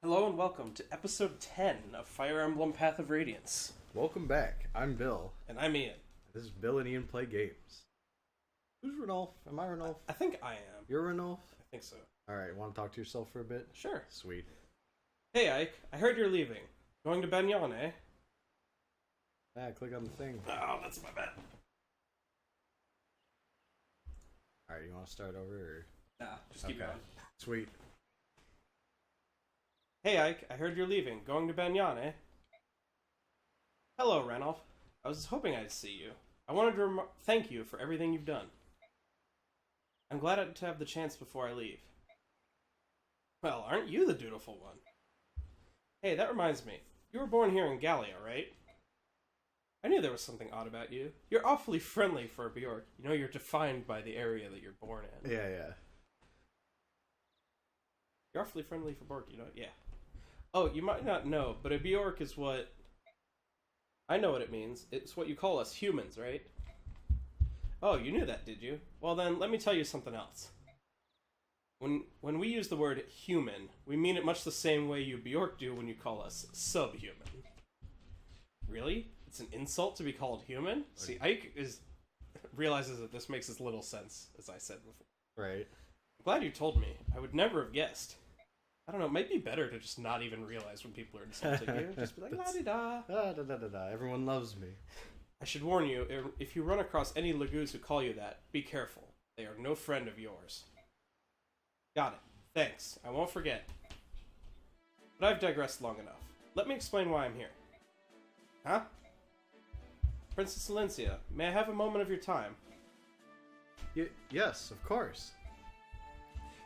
Hello and welcome to episode 10 of Fire Emblem Path of Radiance. Welcome back. I'm Bill. And I'm Ian. This is Bill and Ian Play Games. Who's Renolf? Am I Renolf? I think I am. You're Renolf? I think so. Alright, want to talk to yourself for a bit? Sure. Sweet. Hey Ike, I heard you're leaving. Going to Banyan, eh? Ah, click on the thing. Oh, that's my bad. Alright, you want to start over? Or... Nah, just keep going. Sweet. Hey Ike, I heard you're leaving. Going to Banyan, eh? Hello, Ranulph. I was hoping I'd see you. I wanted to thank you for everything you've done. I'm glad to have the chance before I leave. Well, aren't you the dutiful one? Hey, that reminds me. You were born here in Gallia, right? I knew there was something odd about you. You're awfully friendly for a Bjork. You know, you're defined by the area that you're born in. Yeah. You're awfully friendly for Bork, you know? Yeah. Oh, you might not know, but a Bjork is what... I know what it means. It's what you call us humans, right? Oh, you knew that, did you? Well then, let me tell you something else. When we use the word human, we mean it much the same way you Bjork do when you call us subhuman. Really? It's an insult to be called human? See, Ike realizes that this makes as little sense, as I said before. Right. I'm glad you told me. I would never have guessed. I don't know, it might be better to just not even realize when people are insulting you. Just be like, la-di-da. Everyone loves me. I should warn you, if you run across any Lagoos who call you that, be careful. They are no friend of yours. Got it. Thanks. I won't forget. But I've digressed long enough. Let me explain why I'm here. Huh? Princess Silencia, may I have a moment of your time? Yes, of course.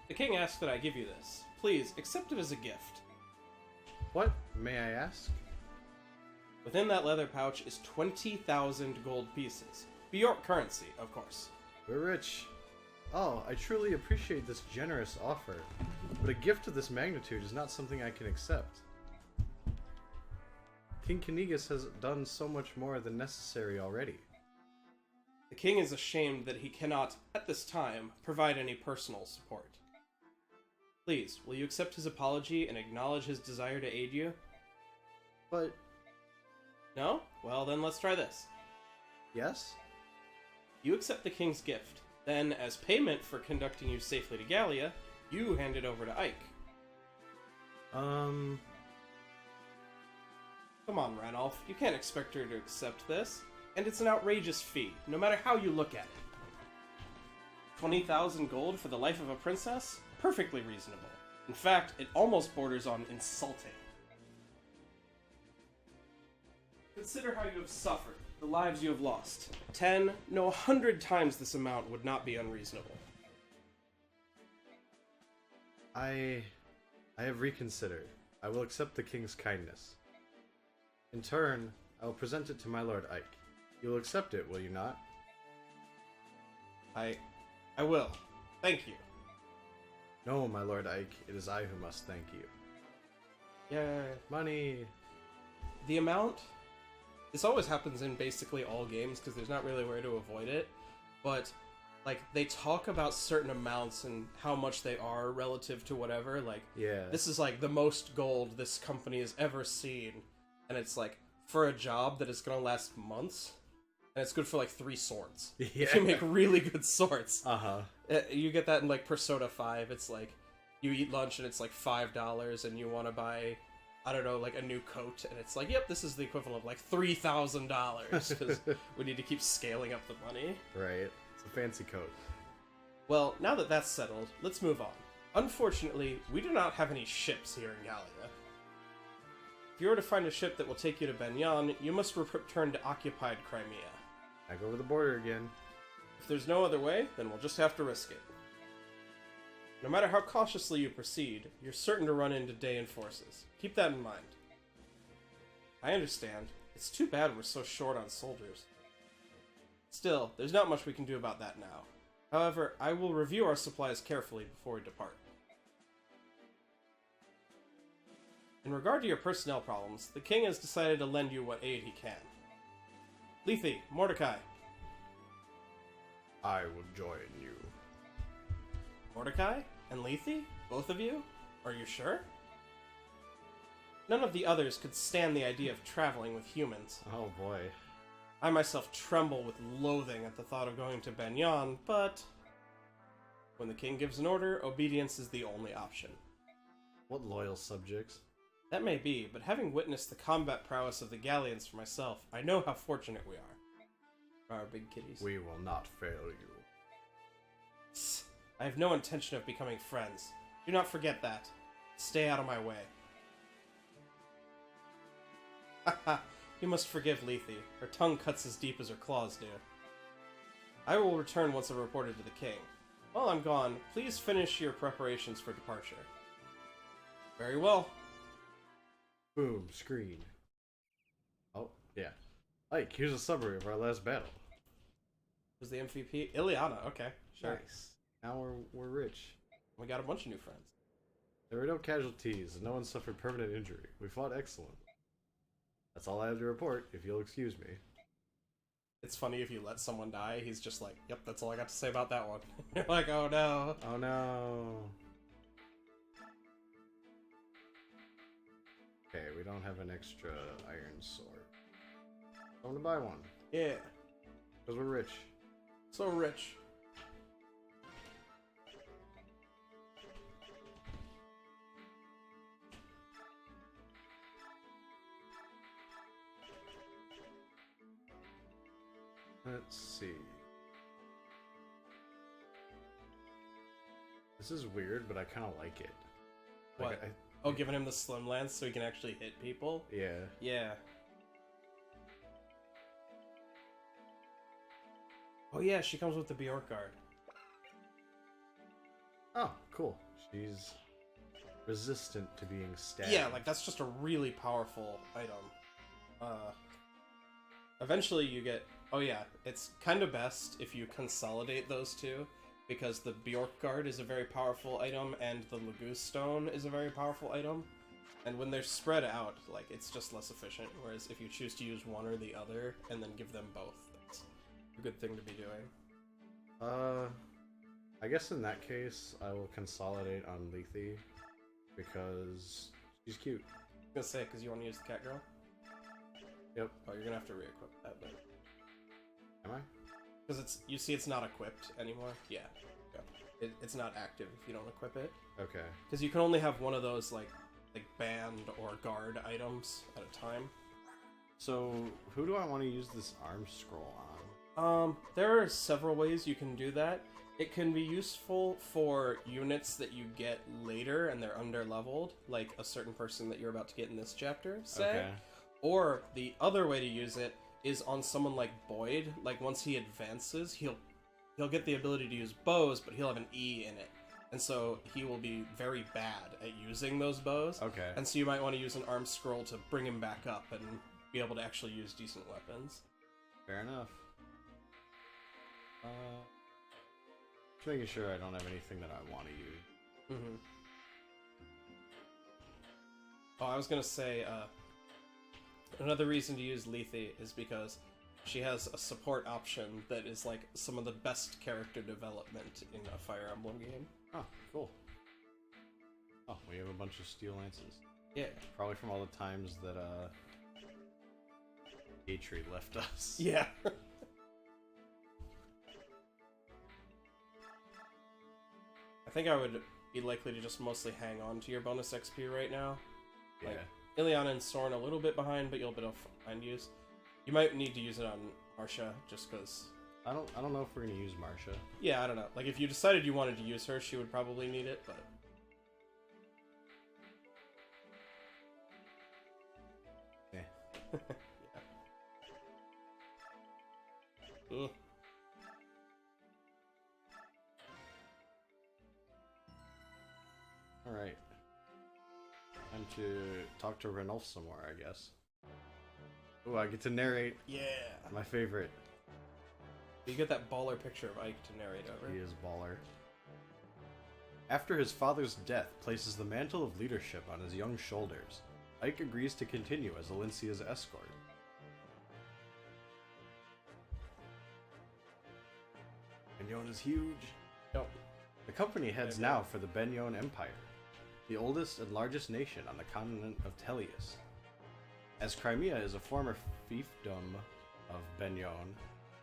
The king asked that I give you this. Please, accept it as a gift. What, may I ask? Within that leather pouch is 20,000 gold pieces. Bjork currency, of course. We're rich. Oh, I truly appreciate this generous offer, but a gift of this magnitude is not something I can accept. King Kanigas has done so much more than necessary already. The king is ashamed that he cannot, at this time, provide any personal support. Please, will you accept his apology and acknowledge his desire to aid you? But... No? Well, then let's try this. Yes? You accept the king's gift. Then, as payment for conducting you safely to Gallia, you hand it over to Ike. Um... Come on, Ranulph. You can't expect her to accept this. And it's an outrageous fee, no matter how you look at it. 20,000 gold for the life of a princess? Perfectly reasonable. In fact, it almost borders on insulting. Consider how you have suffered, the lives you have lost. 10, no, 100 times this amount would not be unreasonable. I have reconsidered. I will accept the king's kindness. In turn, I will present it to my lord Ike. You will accept it, will you not? I will. Thank you. No, my lord Ike, it is I who must thank you. Yeah. Money! The amount... This always happens in basically all games, because there's not really a way to avoid it. But, like, they talk about certain amounts and how much they are relative to whatever. Like, Yeah. this is, like, the most gold this company has ever seen. And it's, like, for a job that is going to last months. And it's good for, like, 3 swords. Yeah. If you make really good swords. Uh-huh. You get that in, like, Persona 5. It's, like, you eat lunch and it's, like, $5 and you want to buy... I don't know, like a new coat, and it's like, yep, this is the equivalent of like $3,000, because we need to keep scaling up the money. Right. It's a fancy coat. Well, now that that's settled, let's move on. Unfortunately, we do not have any ships here in Gallia. If you were to find a ship that will take you to Banyan, you must return to occupied Crimea. Back over the border again. If there's no other way, then we'll just have to risk it. No matter how cautiously you proceed, you're certain to run into Daean forces. Keep that in mind. I understand. It's too bad we're so short on soldiers. Still, there's not much we can do about that now. However, I will review our supplies carefully before we depart. In regard to your personnel problems, the king has decided to lend you what aid he can. Lethe, Mordecai. I will join you. Mordecai? And Lethe? Both of you? Are you sure? None of the others could stand the idea of traveling with humans. Oh boy. I myself tremble with loathing at the thought of going to Banyan, but when the king gives an order, obedience is the only option. What loyal subjects. That may be, but having witnessed the combat prowess of the Galleons for myself, I know how fortunate we are. Our big kitties. We will not fail you. I have no intention of becoming friends. Do not forget that. Stay out of my way. Haha, you must forgive Lethe. Her tongue cuts as deep as her claws do. I will return once I've reported to the king. While I'm gone, please finish your preparations for departure. Very well. Boom, screen. Oh, yeah. Ike, here's a summary of our last battle. Who's the MVP? Ileana, okay. Sure. Nice. Now we're rich. We got a bunch of new friends. There were no casualties, and no one suffered permanent injury. We fought excellent. That's all I have to report, if you'll excuse me. It's funny if you let someone die, he's just like, yep, that's all I got to say about that one. You're like, oh no. Oh no. Okay, we don't have an extra iron sword. I'm gonna buy one. Yeah. Because we're rich. So rich. Let's see. This is weird, but I kind of like it. What? Like, Oh, giving him the slim lance so he can actually hit people? yeah. Yeah. Oh yeah, she comes with the Bjork guard. Oh, cool. She's resistant to being stabbed. Yeah, like that's just a really powerful item. Eventually you get... Oh yeah, it's kind of best if you consolidate those two, because the Bjork guard is a very powerful item, and the Laguz stone is a very powerful item. And when they're spread out, like, it's just less efficient, whereas if you choose to use one or the other, and then give them both, that's a good thing to be doing. I guess in that case, I will consolidate on Lethe, because she's cute. I was gonna say, because you want to use the cat girl? Yep. Oh, you're gonna have to re-equip that, but... Am I? Because it's, you see it's not equipped anymore? Yeah. It's not active if you don't equip it. Okay. Because you can only have one of those, like band or guard items at a time. So, who do I want to use this arm scroll on? There are several ways you can do that. It can be useful for units that you get later and they're under-leveled, like a certain person that you're about to get in this chapter, say. Okay. Or the other way to use it is on someone like Boyd. Like, once he advances, he'll get the ability to use bows, but he'll have an E in it. And so he will be very bad at using those bows. Okay. And so you might want to use an arm scroll to bring him back up and be able to actually use decent weapons. Fair enough. Just making sure I don't have anything that I want to use. Mm-hmm. Oh, I was gonna say, another reason to use Lethe is because she has a support option that is like some of the best character development in a Fire Emblem game. Oh, cool. Oh, we have a bunch of steel lances. Yeah. Probably from all the times that, Atri left us. Yeah. I think I would be likely to just mostly hang on to your bonus XP right now. Yeah. Like, Ileana and Soren a little bit behind, but you'll be able to find use. You might need to use it on Marcia, just because... I don't know if we're gonna use Marcia. Yeah, I don't know. Like, if you decided you wanted to use her, she would probably need it, but... Yeah. Yeah. Ugh. Alright. Time to talk to Ranulf some more, I guess. Ooh, I get to narrate. Yeah! My favorite. You get that baller picture of Ike to narrate over. He is baller. After his father's death places the mantle of leadership on his young shoulders, Ike agrees to continue as Alencia's escort. Benyon is huge. Yep. The company heads now for the Benyon Empire. the oldest and largest nation on the continent of Tellius. As Crimea is a former fiefdom of Benyon,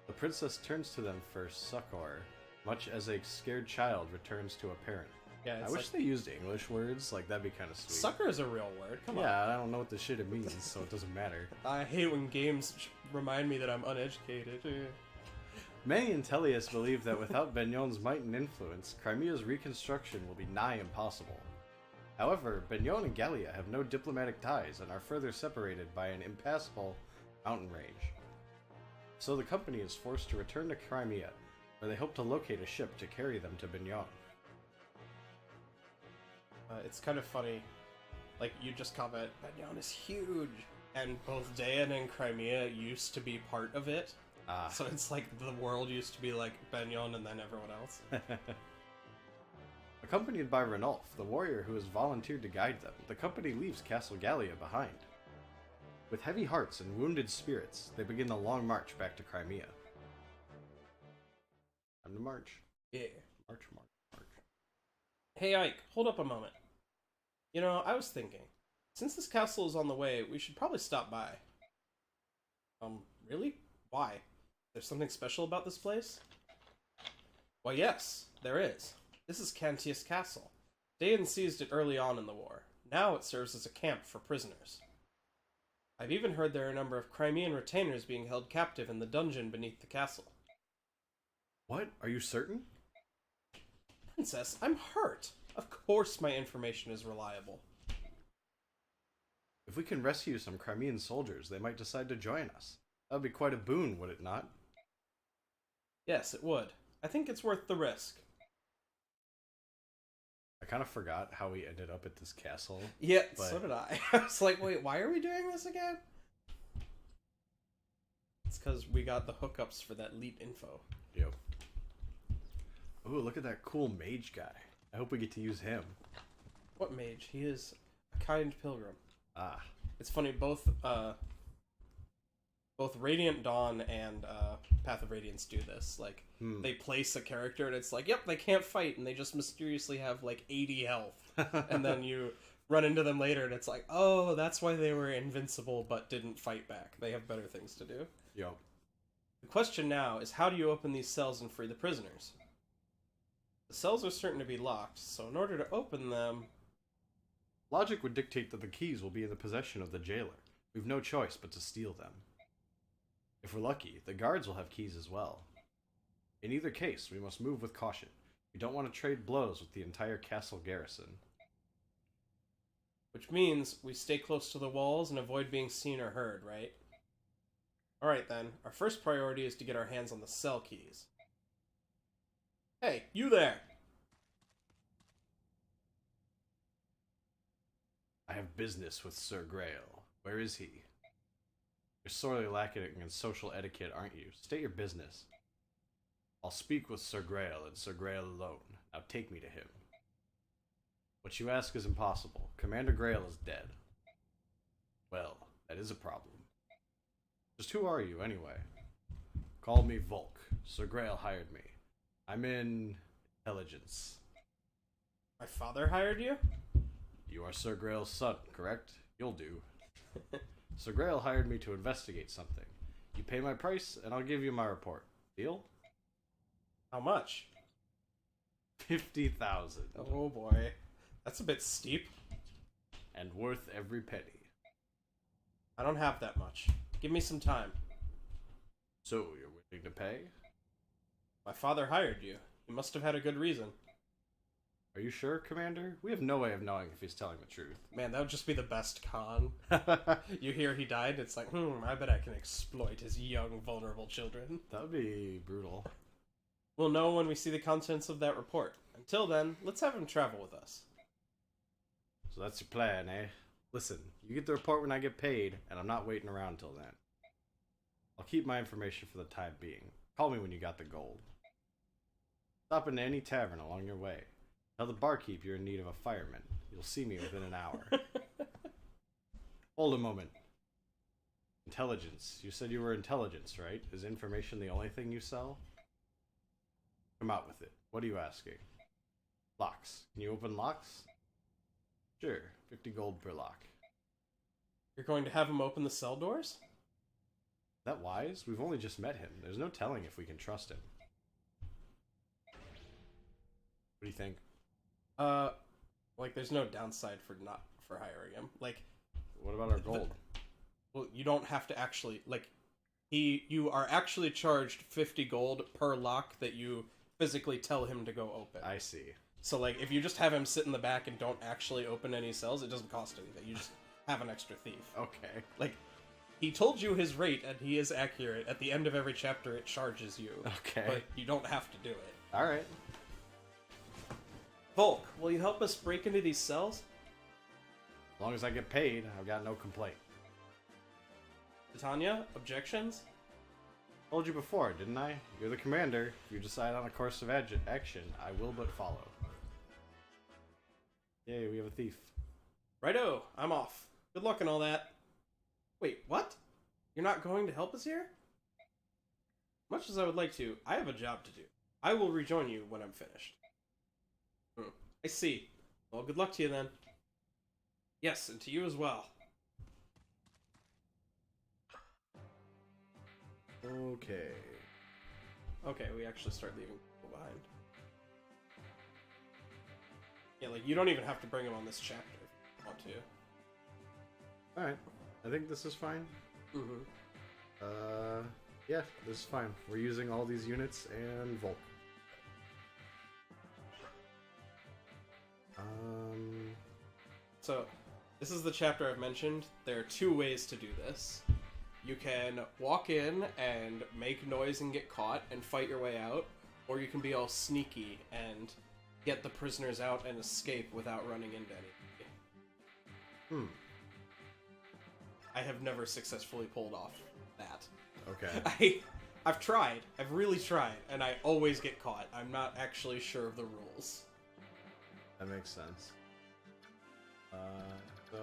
the princess turns to them for succor, much as a scared child returns to a parent. Yeah, I wish they used English words, like that'd be kind of sweet. Sucker is a real word, come on. Yeah, I don't know what the shit it means, so it doesn't matter. I hate when games remind me that I'm uneducated. Many in Tellius believe that without Benyon's might and influence, Crimea's reconstruction will be nigh impossible. However, Benyon and Gallia have no diplomatic ties and are further separated by an impassable mountain range. So the company is forced to return to Crimea, where they hope to locate a ship to carry them to Benyon. It's kind of funny, like, you just comment, Benyon is huge, and both Dayan and Crimea used to be part of it. So it's like the world used to be like Benyon and then everyone else. Accompanied by Ranulf, the warrior who has volunteered to guide them, the company leaves Castle Gallia behind. With heavy hearts and wounded spirits, they begin the long march back to Crimea. Time to march. Yeah. March. Hey Ike, hold up a moment. You know, I was thinking, since this castle is on the way, we should probably stop by. Really? Why? There's something special about this place? Why, yes, there is. This is Cantius Castle. Dayan seized it early on in the war. Now it serves as a camp for prisoners. I've even heard there are a number of Crimean retainers being held captive in the dungeon beneath the castle. What? Are you certain? Princess, I'm hurt. Of course my information is reliable. If we can rescue some Crimean soldiers, they might decide to join us. That would be quite a boon, would it not? Yes, it would. I think it's worth the risk. I kind of forgot how we ended up at this castle. Yeah, so did I. I was like, wait, why are we doing this again? It's because we got the hookups for that lead info. Yep. Ooh, look at that cool mage guy. I hope we get to use him. What mage? He is a kind pilgrim. Ah. It's funny, both Radiant Dawn and Path of Radiance do this. Like, they place a character and it's like, yep, they can't fight, and they just mysteriously have like 80 health. And then you run into them later and it's like, oh, that's why they were invincible but didn't fight back. They have better things to do. Yep. The question now is, how do you open these cells and free the prisoners? The cells are certain to be locked, so in order to open them... Logic would dictate that the keys will be in the possession of the jailer. We've no choice but to steal them. If we're lucky, the guards will have keys as well. In either case, we must move with caution. We don't want to trade blows with the entire castle garrison. Which means we stay close to the walls and avoid being seen or heard, right? Alright then, our first priority is to get our hands on the cell keys. Hey, you there! I have business with Sir Grail. Where is he? You're sorely lacking in social etiquette, aren't you? State your business. I'll speak with Sir Grail and Sir Grail alone. Now take me to him. What you ask is impossible. Commander Grail is dead. Well, that is a problem. Just who are you, anyway? Call me Volk. Sir Grail hired me. I'm in intelligence. My father hired you? You are Sir Grail's son, correct? You'll do. Sir Grail hired me to investigate something. You pay my price, and I'll give you my report. Deal? How much? 50,000. Oh boy. That's a bit steep. And worth every penny. I don't have that much. Give me some time. So, you're willing to pay? My father hired you. You must have had a good reason. Are you sure, Commander? We have no way of knowing if he's telling the truth. Man, that would just be the best con. You hear he died, it's like, I bet I can exploit his young, vulnerable children. That would be brutal. We'll know when we see the contents of that report. Until then, let's have him travel with us. So that's your plan, eh? Listen, you get the report when I get paid, and I'm not waiting around till then. I'll keep my information for the time being. Call me when you got the gold. Stop into any tavern along your way. Tell the barkeep you're in need of a fireman. You'll see me within an hour. Hold a moment. Intelligence. You said you were intelligence, right? Is information the only thing you sell? Come out with it. What are you asking? Locks. Can you open locks? Sure, 50 gold per lock. You're going to have him open the cell doors? Is that wise? We've only just met him. There's no telling if we can trust him. What do you think? Like, there's no downside for hiring him. Like, What about our gold? Well, you don't have to actually, like, you are actually charged 50 gold per lock that you physically tell him to go open. I see. So, like, if you just have him sit in the back and don't actually open any cells, it doesn't cost anything. You just have an extra thief. Okay. Like, he told you his rate, and he is accurate. At the end of every chapter, it charges you. Okay. But you don't have to do it. Alright. Volk, will you help us break into these cells? As long as I get paid, I've got no complaint. Titania, objections? Told you before, didn't I? You're the commander. If you decide on a course of action, I will but follow. Yay, we have a thief. Righto, I'm off. Good luck and all that. Wait, what? You're not going to help us here? Much as I would like to, I have a job to do. I will rejoin you when I'm finished. I see. Well, good luck to you then. Yes, and to you as well. Okay. Okay, we actually start leaving people behind. Yeah, like, you don't even have to bring them on this chapter if you want to. Alright. I think this is fine. Yeah, this is fine. We're using all these units and Volk. So, this is the chapter I've mentioned. There are two ways to do this. You can walk in and make noise and get caught and fight your way out, or you can be all sneaky and get the prisoners out and escape without running into anybody. I have never successfully pulled off that. Okay. I've tried. I've really tried, and I always get caught. I'm not actually sure of the rules. That makes sense. So...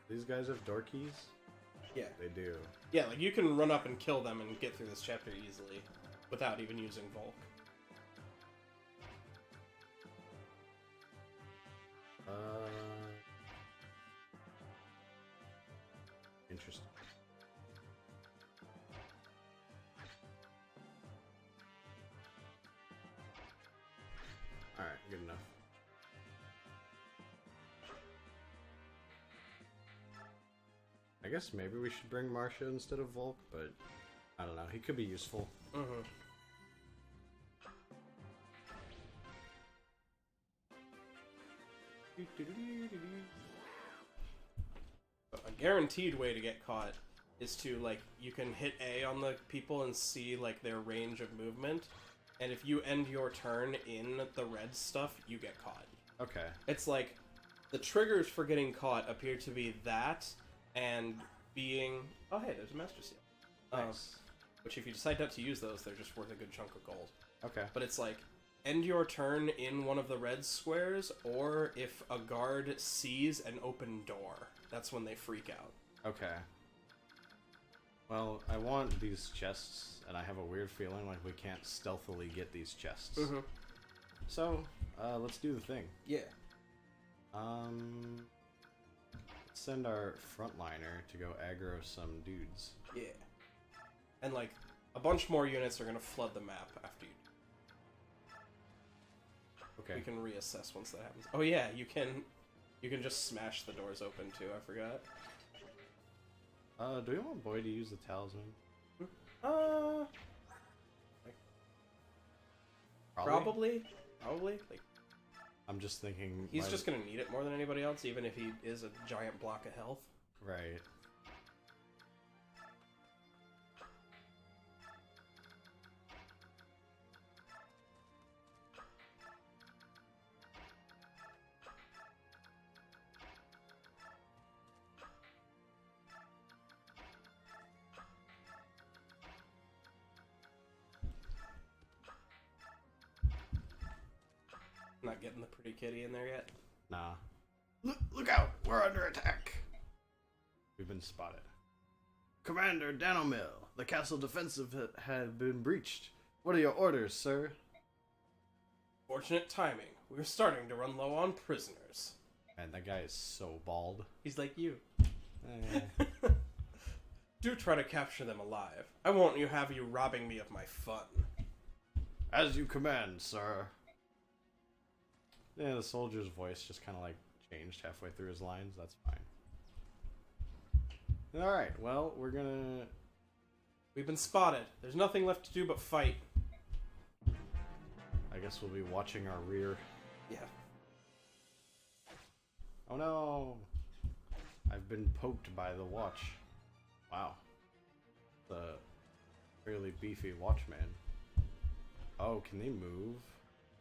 These guys have door keys? Yeah. They do. Yeah, like, you can run up and kill them and get through this chapter easily without even using Volk. Interesting. Alright, good enough. I guess maybe we should bring Marcia instead of Volk, but I don't know. He could be useful. A guaranteed way to get caught is to, like, you can hit A on the people and see, like, their range of movement, and if you end your turn in the red stuff, you get caught. Okay. It's like, the triggers for getting caught appear to be that, and being... Oh, hey, there's a Master Seal. Nice. Which, if you decide not to use those, they're just worth a good chunk of gold. Okay. But it's like, end your turn in one of the red squares, or if a guard sees an open door. That's when they freak out. Okay. Well, I want these chests, and I have a weird feeling like we can't stealthily get these chests. So, let's do the thing. Yeah. Let's send our frontliner to go aggro some dudes. Yeah. And, like, a bunch more units are gonna flood the map after you. Okay. We can reassess once that happens. Oh yeah, you can just smash the doors open too, I forgot. Do we want Boy to use the talisman? Probably. Like, I'm just thinking... he's just gonna need it more than anybody else, even if he is a giant block of health. Right. Not getting the pretty kitty in there yet. Nah. Look out! We're under attack! We've been spotted. Commander Danomil, the castle defensive had been breached. What are your orders, sir? Fortunate timing. we're starting to run low on prisoners. Man, that guy is so bald. He's like you. Eh. Do try to capture them alive. I won't have you robbing me of my fun. As you command, sir. Yeah, the soldier's voice just kind of like changed halfway through his lines. That's fine. Alright, well, we're gonna... We've been spotted. There's nothing left to do but fight. I guess we'll be watching our rear. Yeah. Oh no! I've been poked by the watch. Wow. The fairly beefy watchman. Oh, can they move?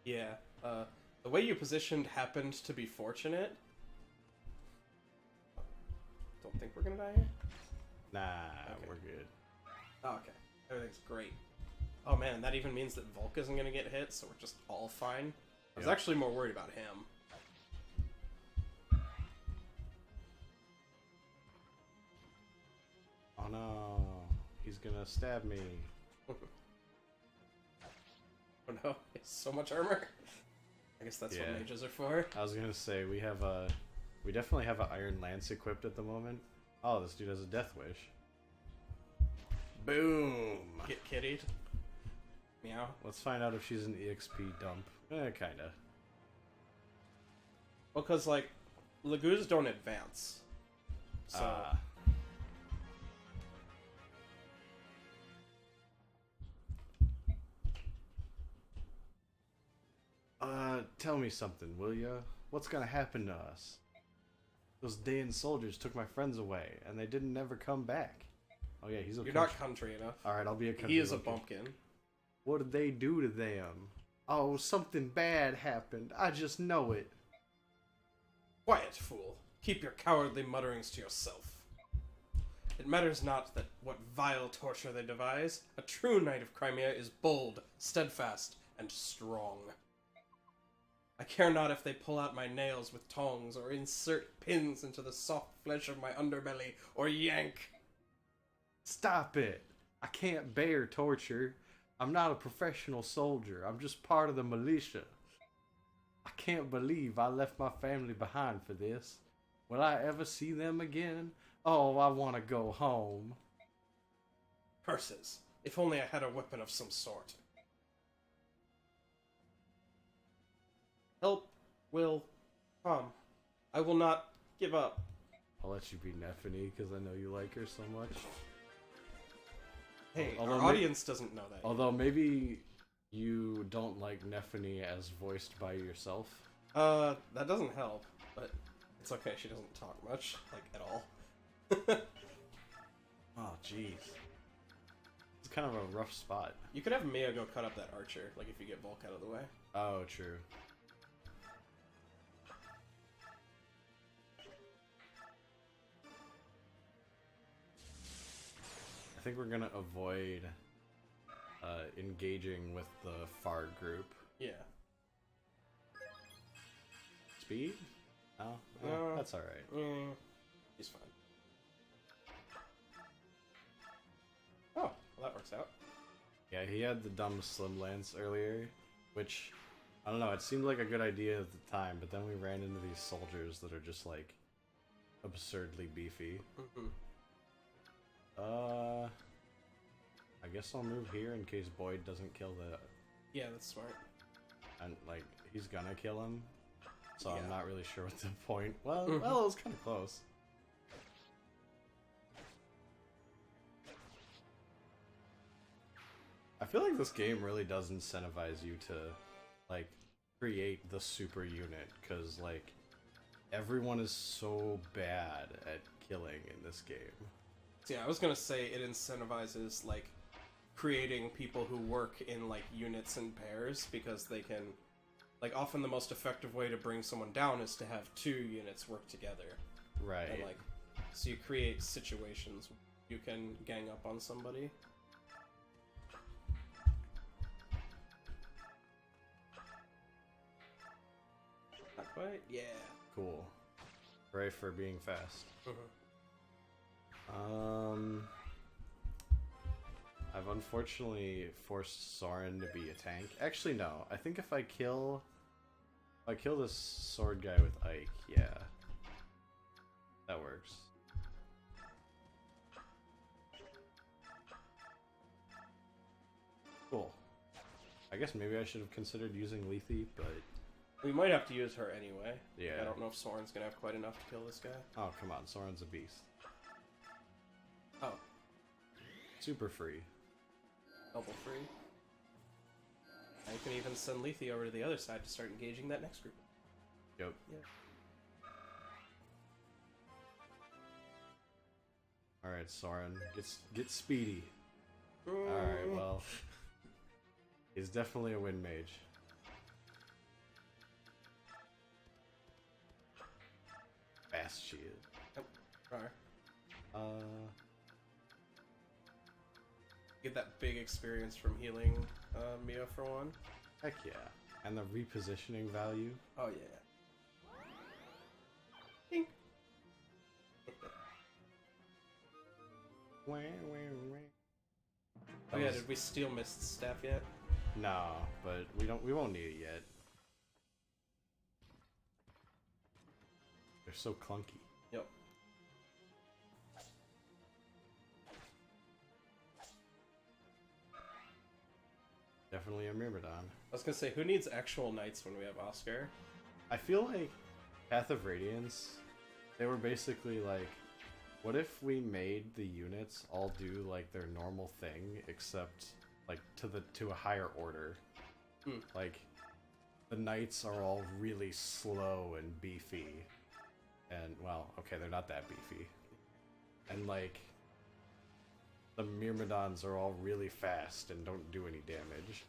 Yeah. The way you positioned happened to be fortunate. Don't think we're gonna die here? Nah, Okay. we're good. Oh, okay. Everything's great. Oh man, that even means that Volk isn't gonna get hit, so we're just all fine. I was Yep. actually more worried about him. Oh no, he's gonna stab me. Oh no, it's so much armor. I guess that's Yeah. what mages are for. I was gonna say, we definitely have an Iron Lance equipped at the moment. Oh, this dude has a Death Wish. Boom! Get kittied. Meow. Let's find out if she's an EXP dump. Kinda. Well, because, like, Lagoos don't advance. So, Tell me something, will ya? What's gonna happen to us? Those Dayan soldiers took my friends away, and they didn't never come back. Oh yeah, he's a you're not country enough. Alright, I'll be a country He is a looking. bumpkin. What did they do to them? Oh, something bad happened. I just know it. Quiet, fool. Keep your cowardly mutterings to yourself. It matters not that what vile torture they devise. A true knight of Crimea is bold, steadfast, and strong. I care not if they pull out my nails with tongs, or insert pins into the soft flesh of my underbelly, or yank. Stop it. I can't bear torture. I'm not a professional soldier. I'm just part of the militia. I can't believe I left my family behind for this. Will I ever see them again? Oh, I want to go home. Curses. If only I had a weapon of some sort. Help will come. I will not give up. I'll let you be Nephany because I know you like her so much. Hey, Although our audience doesn't know that. Although maybe you don't like Nephany as voiced by yourself. That doesn't help, but it's okay. She doesn't talk much, like, at all. Oh, jeez. It's kind of a rough spot. You could have Mia go cut up that archer, like, if you get Volk out of the way. Oh, true. I think we're gonna avoid engaging with the far group. Yeah. Speed? Oh, that's alright. He's fine. Oh, well, that works out. Yeah, he had the dumb slim lance earlier, which, I don't know, it seemed like a good idea at the time, but then we ran into these soldiers that are just, like, absurdly beefy. I guess I'll move here in case Boyd doesn't kill the... Yeah, that's smart. And, like, he's gonna kill him, so Yeah. I'm not really sure what the point... Well, it was kind of close. I feel like this game really does incentivize you to, like, create the super unit, because, like, everyone is so bad at killing in this game. So, yeah, I was gonna say it incentivizes, like, creating people who work in, like, units and pairs, because they can... Like, often the most effective way to bring someone down is to have two units work together. Right. And, like, so you create situations you can gang up on somebody. Not quite? Yeah. Cool. Hooray for being fast. I've unfortunately forced Soren to be a tank. Actually, no. I think if I kill If I kill this sword guy with Ike, yeah. That works. Cool. I guess maybe I should have considered using Lethe, but... We might have to use her anyway. Yeah. I don't know if Soren's gonna have quite enough to kill this guy. Oh, come on. Soren's a beast. Oh. Super free. Double free. I can even send Lethe over to the other side to start engaging that next group. Yep. Yeah. Alright, Soren. Get speedy. Alright, well... He's definitely a wind mage. Fast she is. Yep. Alright. Get that big experience from healing Mia for one. Heck yeah. And the repositioning value. Oh yeah. Ding. Oh yeah, did we steal Mist's staff yet? No, but we won't need it yet. They're so clunky. Yep. Definitely a Myrmidon. I was gonna say, who needs actual knights when we have Oscar? I feel like Path of Radiance, they were basically like, what if we made the units all do like their normal thing, except like to a higher order? Like the knights are all really slow and beefy, and well, okay, they're not that beefy, and like the Myrmidons are all really fast and don't do any damage.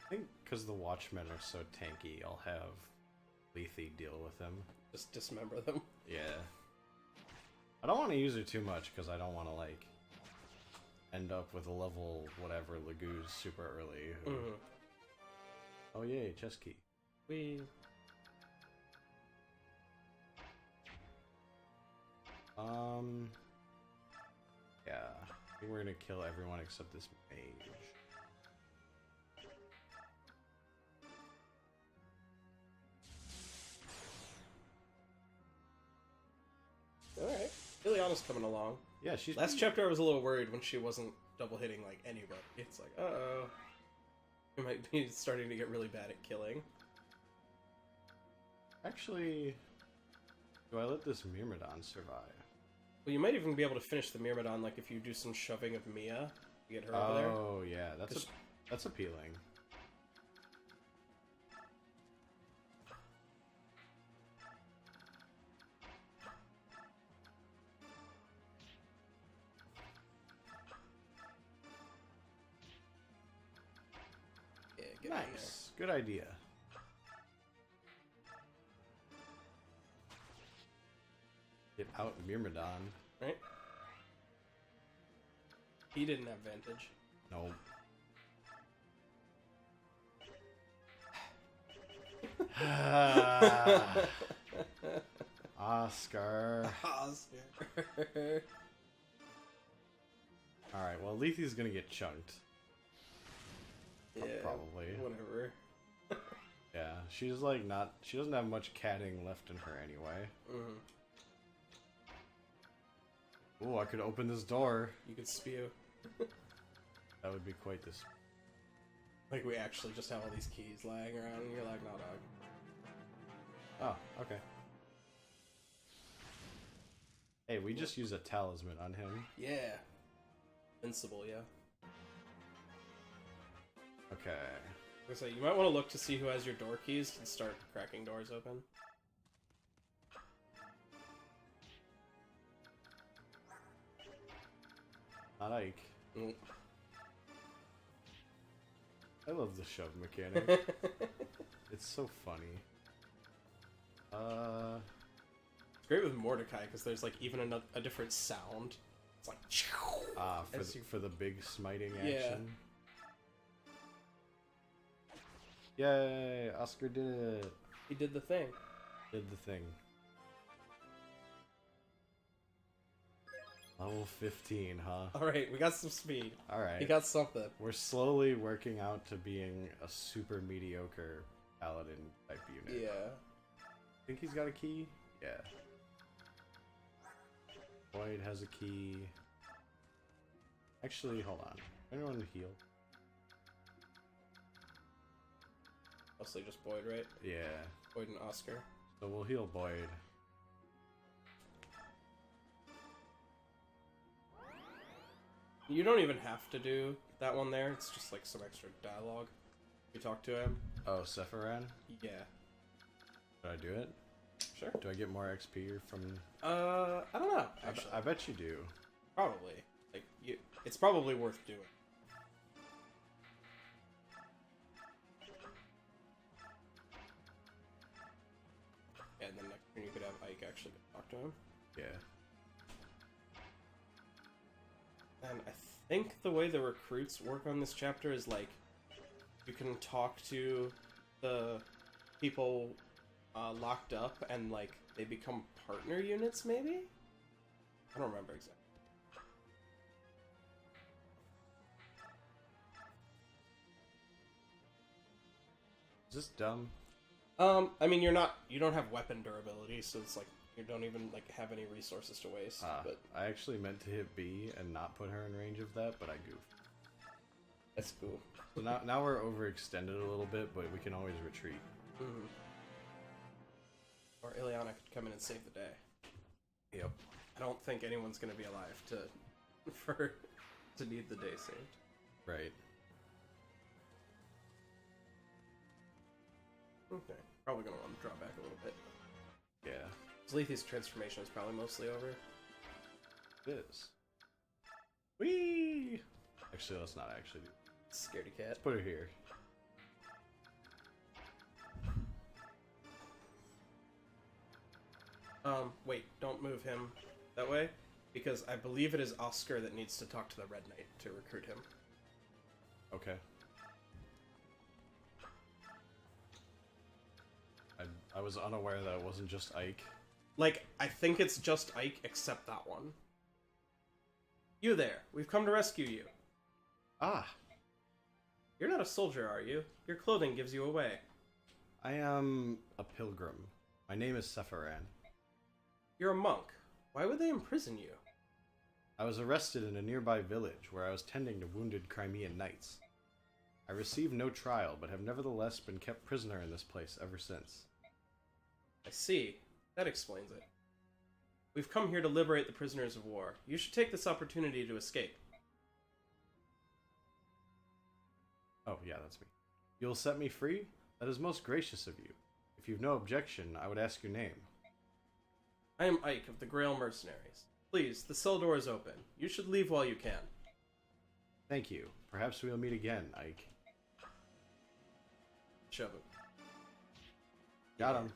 I think because the Watchmen are so tanky, I'll have Lethe deal with them. Just dismember them. Yeah. I don't want to use her too much because I don't want to like end up with a level whatever Lagoos super early. Who... Oh yay, chest key. We. Yeah. I think we're gonna kill everyone except this mage. Alright. Liliana's coming along. Yeah, she's... Last chapter I was a little worried when she wasn't double hitting like anybody. It's like, uh-oh. We might be starting to get really bad at killing. Actually, do I let this Myrmidon survive? Well, you might even be able to finish the Myrmidon, like if you do some shoving of Mia to get her over there. Oh, yeah, that's appealing. Yeah, get in Nice. Good idea. Get out Myrmidon. there. Right? He didn't have Vantage. Nope. Oscar. Oscar. Alright, well, Lethe's gonna get chunked. Yeah, Probably. whatever. Yeah, she's like not... She doesn't have much catting left in her anyway. Ooh, I could open this door. You could spew. That would be quite this... Like, we actually just have all these keys lying around, and you're like, no, dog. Oh, okay. Hey, we just use a talisman on him. Yeah. Invincible, yeah. Okay. I was gonna say, you might want to look to see who has your door keys and start cracking doors open. Not Ike. Mm. I love the shove mechanic. It's so funny. It's great with Mordecai because there's like even a different sound. It's like for the big smiting Yeah. action. Yay! Oscar did it. He did the thing. Did the thing. Level 15, huh? Alright, we got some speed. Alright. We got something. We're slowly working out to being a super mediocre paladin type unit. Yeah. Think he's got a key? Yeah. Boyd has a key. Actually, hold on. Anyone heal? Mostly just Boyd, right? Yeah. Boyd and Oscar. So we'll heal Boyd. You don't even have to do that one there. It's just like some extra dialogue. You talk to him. Oh, Sephiran? Yeah. Did I do it? Sure. Do I get more XP from... I don't know, actually. I bet you do. Probably. Like, it's probably worth doing. And then next turn you could have Ike actually talk to him. Yeah. And I think the way the recruits work on this chapter is like you can talk to the people locked up and like they become partner units, maybe? I don't remember exactly. Is this dumb? I mean, you don't have weapon durability, so it's like you don't even like have any resources to waste. But I actually meant to hit B and not put her in range of that, but I goofed. that's cool. So now we're overextended a little bit, but we can always retreat. Mm-hmm. Or Ileana could come in and save the day. Yep. I don't think anyone's gonna be alive to need the day saved. Right. Okay. Probably gonna want to draw back a little bit. Yeah. Lethi's transformation is probably mostly over. It is. Whee! Actually, let's not actually do that. Scaredy cat. Let's put her here. Wait, don't move him that way, because I believe it is Oscar that needs to talk to the Red Knight to recruit him. Okay. I was unaware that it wasn't just Ike. Like, I think it's just Ike, except that one. You there. We've come to rescue you. Ah! You're not a soldier, are you? Your clothing gives you away. I am a pilgrim. My name is Sephiran. You're a monk. Why would they imprison you? I was arrested in a nearby village where I was tending to wounded Crimean knights. I received no trial, but have nevertheless been kept prisoner in this place ever since. I see. That explains it. We've come here to liberate the prisoners of war. You should take this opportunity to escape. Oh, yeah, that's me. You'll set me free? That is most gracious of you. If you've no objection, I would ask your name. I am Ike of the Grail Mercenaries. Please, the cell door is open. You should leave while you can. Thank you. Perhaps we'll meet again, Ike. Shove him. Got him.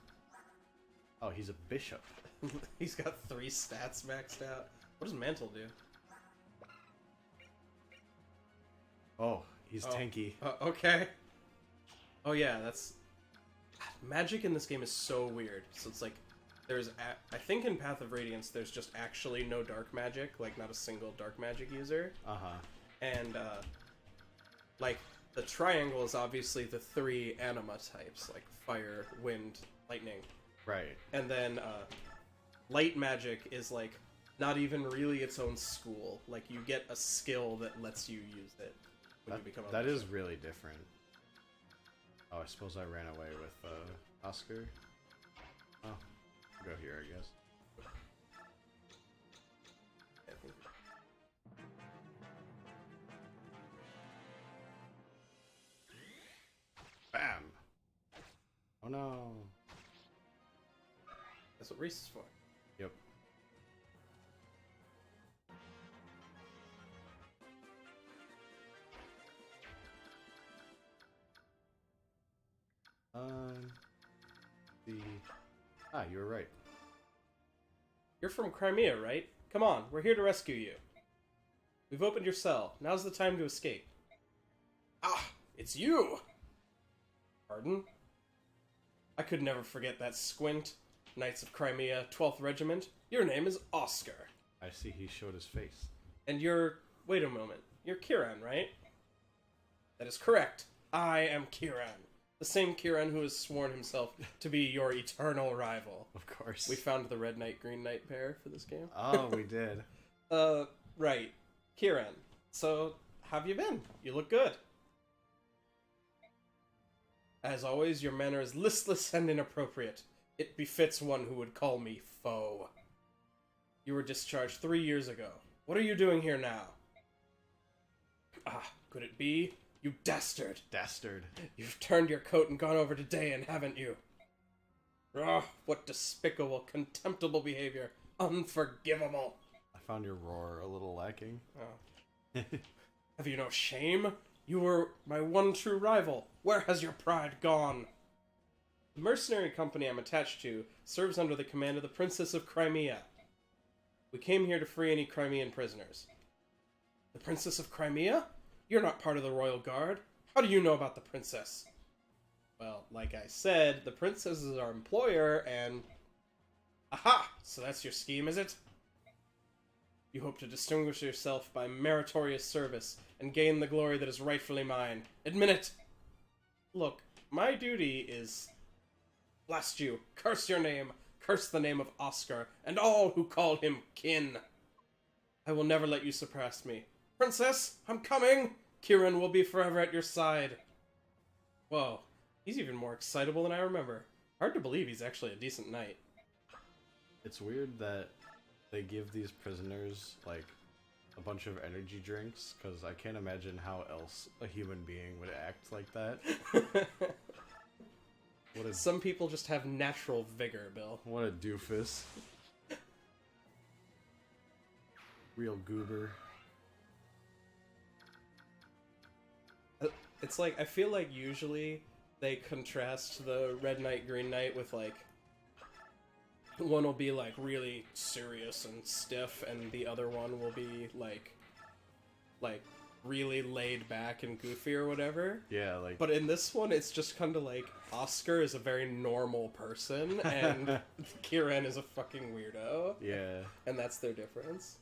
Oh, he's a bishop. He's got 3 stats maxed out. What does Mantle do? Oh, he's tanky. Okay. Oh yeah, that's... Magic in this game is so weird. So it's like, there's... I think in Path of Radiance, there's just actually no dark magic. Like, not a single dark magic user. Uh-huh. And, like, the triangle is obviously the 3 anima types. Like, fire, wind, lightning. Right. And then, light magic is, like, not even really its own school. Like, you get a skill that lets you use it when you become a That bishop. is really different. Oh, I suppose I ran away with, Oscar. Oh, go here, I guess. I think- Bam! Oh no. That's what Reese is for. Yep. You were right. You're from Crimea, right? Come on, we're here to rescue you. We've opened your cell. Now's the time to escape. Ah, it's you! Pardon? I could never forget that squint. Knights of Crimea, 12th Regiment. Your name is Oscar. I see he showed his face. And you're... Wait a moment. You're Kieran, right? That is correct. I am Kieran. The same Kieran who has sworn himself to be your eternal rival. Of course. We found the Red Knight, Green Knight pair for this game. Oh, we did. Right. Kieran. So, how have you been? You look good. As always, your manner is listless and inappropriate. It befits one who would call me foe. You were discharged 3 years ago. What are you doing here now? Ah, could it be? You dastard! Dastard. You've turned your coat and gone over to Dayan, haven't you? Ah, what despicable, contemptible behavior. Unforgivable. I found your roar a little lacking. Oh. Have you no shame? You were my one true rival. Where has your pride gone? The mercenary company I'm attached to serves under the command of the Princess of Crimea. We came here to free any Crimean prisoners. The Princess of Crimea? You're not part of the Royal Guard. How do you know about the Princess? Well, like I said, the Princess is our employer, and... Aha! So that's your scheme, is it? You hope to distinguish yourself by meritorious service and gain the glory that is rightfully mine. Admit it! Look, my duty is... Blast you! Curse your name! Curse the name of Oscar, and all who call him kin! I will never let you surpass me. Princess, I'm coming! Kieran will be forever at your side. Whoa, he's even more excitable than I remember. Hard to believe he's actually a decent knight. It's weird that they give these prisoners, like, a bunch of energy drinks, because I can't imagine how else a human being would act like that. Some people just have natural vigor, Bill. What a doofus. Real goober. It's like, I feel like usually they contrast the Red Knight, Green Knight with, like, one will be, like, really serious and stiff, and the other one will be, like, really laid back and goofy or whatever. Yeah, like... But in this one, it's just kind of like, Oscar is a very normal person, and Kieran is a fucking weirdo. Yeah. And that's their difference.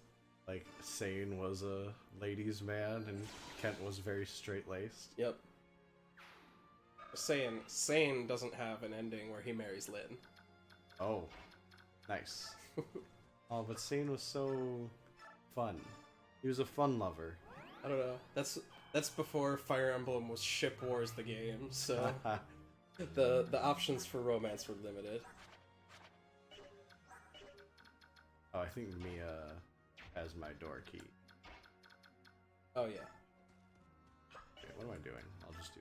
Like, Sane was a ladies' man, and Kent was very straight-laced. Yep. Sane doesn't have an ending where he marries Lynn. Oh. Nice. Oh, but Sane was so fun. He was a fun lover. I don't know. That's before Fire Emblem was Ship Wars the game, so the options for romance were limited. Oh, I think Mia has my door key. Oh yeah. Okay, what am I doing? I'll just do...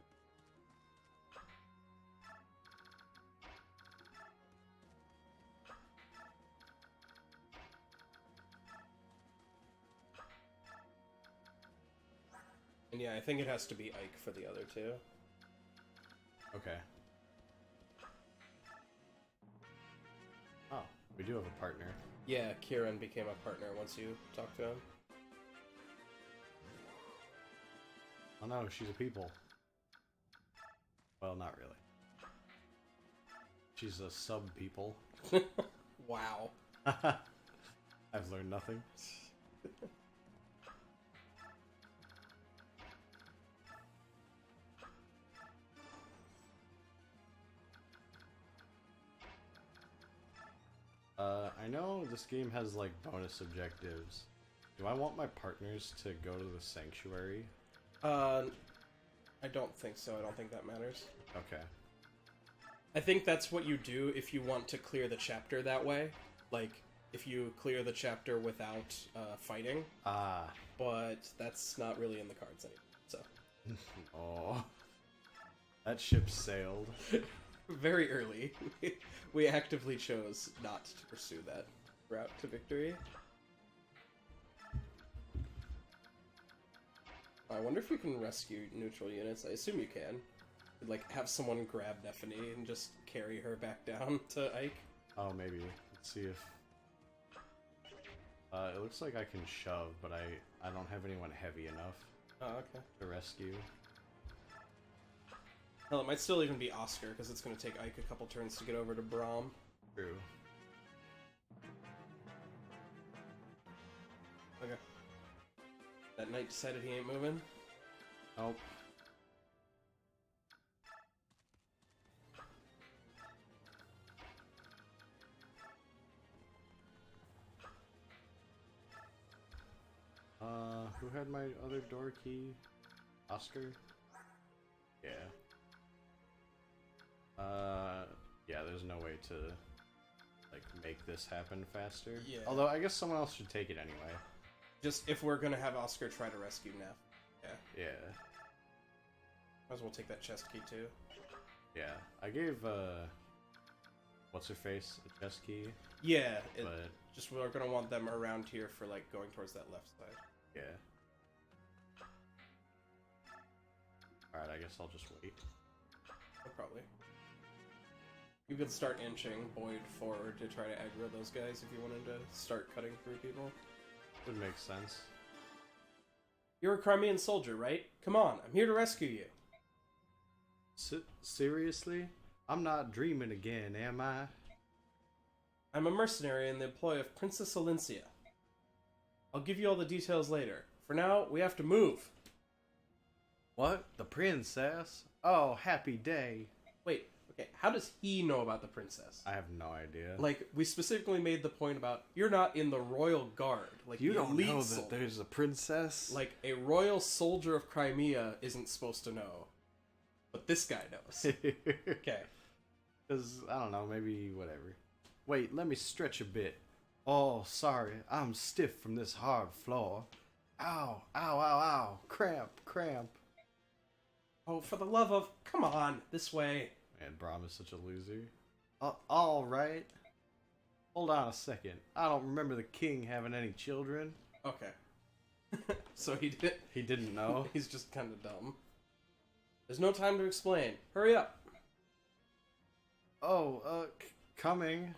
And yeah, I think it has to be Ike for the other two. Okay. Oh, we do have a partner. Yeah, Kieran became a partner once you talked to him. Oh no, she's a people. Well, not really. She's a sub-people. Wow. I've learned nothing. I know this game has, like, bonus objectives. Do I want my partners to go to the sanctuary? I don't think so. I don't think that matters. Okay. I think that's what you do if you want to clear the chapter that way. Like, if you clear the chapter without fighting. Ah. But that's not really in the cards anymore, so. Oh. That ship sailed. Very early. We actively chose not to pursue that route to victory. I wonder if you can rescue neutral units. I assume you can. Like, have someone grab Nephany and just carry her back down to Ike. Oh, maybe. Let's see if... it looks like I can shove, but I don't have anyone heavy enough to rescue. Hell, it might still even be Oscar, because it's going to take Ike a couple turns to get over to Braum. True. Knight decided he ain't moving. Nope. Who had my other door key? Oscar? Yeah. Yeah, there's no way to, like, make this happen faster. Yeah. Although, I guess someone else should take it anyway. Just if we're gonna have Oscar try to rescue Neff. Yeah. Yeah. Might as well take that chest key, too. Yeah. I gave, what's-her-face a chest key. Yeah, but... just we're gonna want them around here for, like, going towards that left side. Yeah. Alright, I guess I'll just wait. Oh, probably. You could start inching Boyd forward to try to aggro those guys if you wanted to start cutting through people. Would make sense. You're a Crimean soldier, right? Come on, I'm here to rescue you. Seriously? I'm not dreaming again, am I? I'm a mercenary in the employ of Princess Alincia. I'll give you all the details later. For now, we have to move. What? The princess? Oh, happy day. Wait, okay, how does he know about the princess? I have no idea. Like, we specifically made the point about, you're not in the royal guard. Like, you the don't elite know that soldier. there's a princess? Like, a royal soldier of Crimea isn't supposed to know. But this guy knows. Okay. Because, I don't know, maybe whatever. Wait, let me stretch a bit. Oh, sorry, I'm stiff from this hard floor. Ow, ow, ow, ow. Cramp, cramp. Oh, for the love of... Come on, this way. Man, Brahm is such a loser. Alright. Hold on a second. I don't remember the king having any children. Okay. So he did... He didn't know? He's just kind of dumb. There's no time to explain. Hurry up. Oh, coming.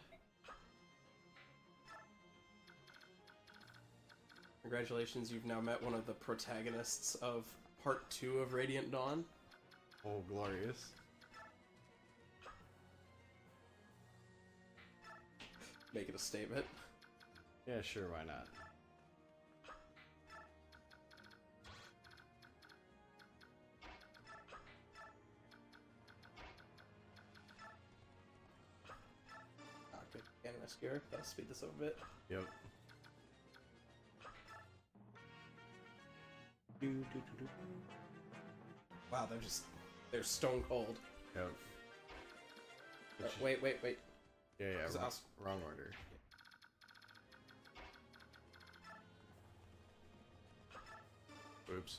Congratulations, you've now met one of the protagonists of Part 2 of Radiant Dawn. Oh, glorious. Make it a statement. Yeah, sure, why not? Ah, good. Can rescue her. That'll speed this up a bit. Yep. Wow, they're stone cold. Yep. Wait. Yeah, Is it us? wrong order. Oops.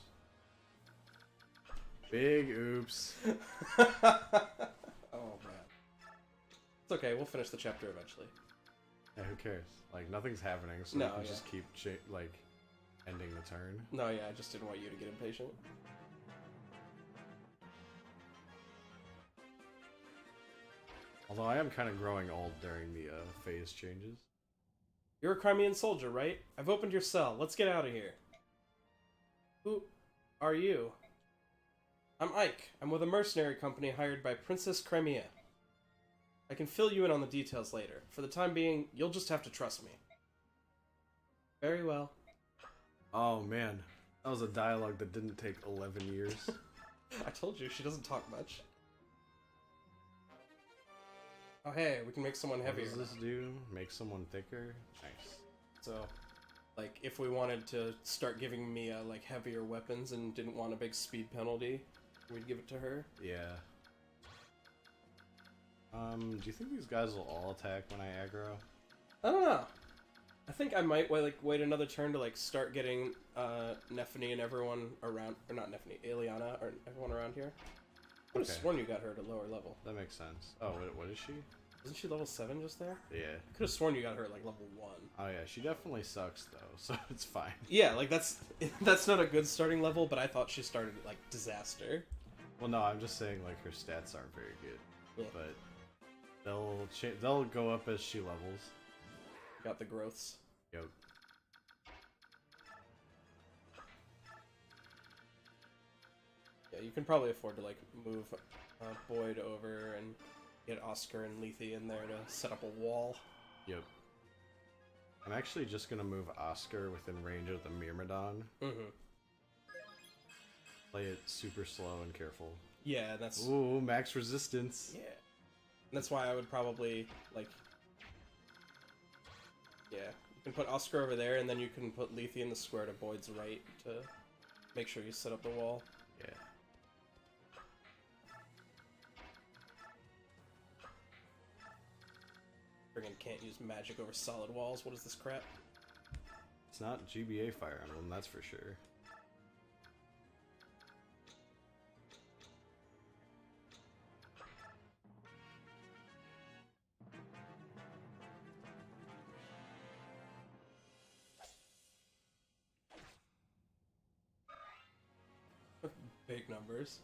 Big oops. Oh, man. It's okay, we'll finish the chapter eventually. Yeah, who cares? Like, nothing's happening, so No, we can yeah. just keep, like, ending the turn. No, yeah, I just didn't want you to get impatient. Although I am kind of growing old during the phase changes. You're a Crimean soldier, right? I've opened your cell. Let's get out of here. Who are you? I'm Ike. I'm with a mercenary company hired by Princess Crimea. I can fill you in on the details later. For the time being, you'll just have to trust me. Very well. Oh man, that was a dialogue that didn't take 11 years. I told you, she doesn't talk much. Oh hey, we can make someone heavier. What does this do? Make someone thicker? Nice. So, like, if we wanted to start giving Mia, like, heavier weapons and didn't want a big speed penalty, we'd give it to her. Yeah. Do you think these guys will all attack when I aggro? I don't know. I think I might wait another turn to like start getting Nephany and everyone around, or not Nephany, Ileana or everyone around here. I could have Okay. sworn you got her at a lower level. That makes sense. Oh, what is she? Isn't she level 7 just there? Yeah. I could have sworn you got her at like level 1. Oh yeah, she definitely sucks though, so it's fine. Yeah, like that's not a good starting level, but I thought she started at like disaster. Well, no, I'm just saying like her stats aren't very good, Yeah. but they'll go up as she levels. Got the growths. Yep. Yeah, you can probably afford to like move Boyd over and get Oscar and Lethe in there to set up a wall. Yep. I'm actually just gonna move Oscar within range of the Myrmidon. Mm-hmm. Play it super slow and careful. Yeah, that's... Ooh, max resistance. Yeah. That's why I would probably, like... Yeah. You can put Oscar over there, and then you can put Lethe in the square to Boyd's right to make sure you set up the wall. Yeah. Friggin' can't use magic over solid walls. What is this crap? It's not GBA Fire Emblem, that's for sure. Big numbers.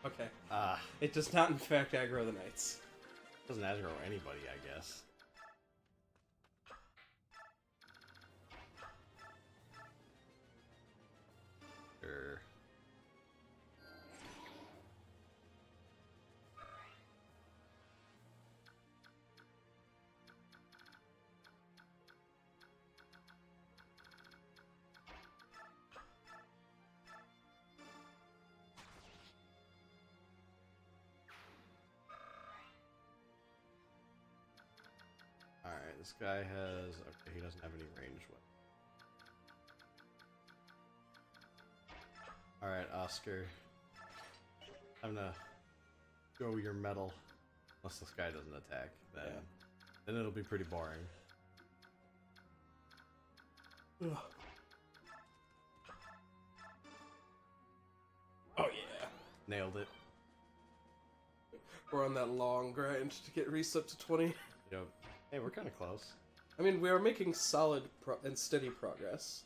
Okay. Ah. It does not, in fact, aggro the knights. Doesn't aggro anybody, I guess. Sure. Alright, this guy has... Okay, he doesn't have any range weapons. Alright, Oscar. I'm gonna go your metal. Unless this guy doesn't attack, then it'll be pretty boring. Ugh. Oh yeah. Nailed it. We're on that long grind to get Reese up to 20. Yep. Hey, we're kind of close. I mean, we are making solid and steady progress.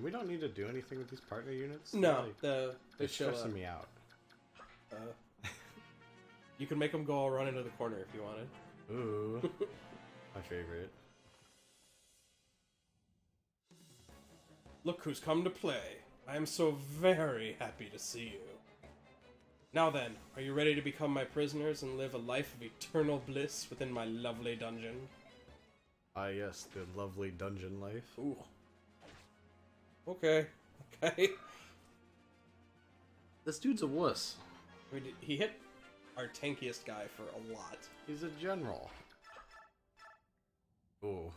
We don't need to do anything with these partner units. No, they're they show stressing up. me out. You can make them go all run into the corner if you wanted. Ooh, my favorite. Look who's come to play. I am so very happy to see you. Now then, are you ready to become my prisoners and live a life of eternal bliss within my lovely dungeon? Ah, yes, the lovely dungeon life. Ooh. Okay. Okay. This dude's a wuss. He hit our tankiest guy for a lot. He's a general. Ooh.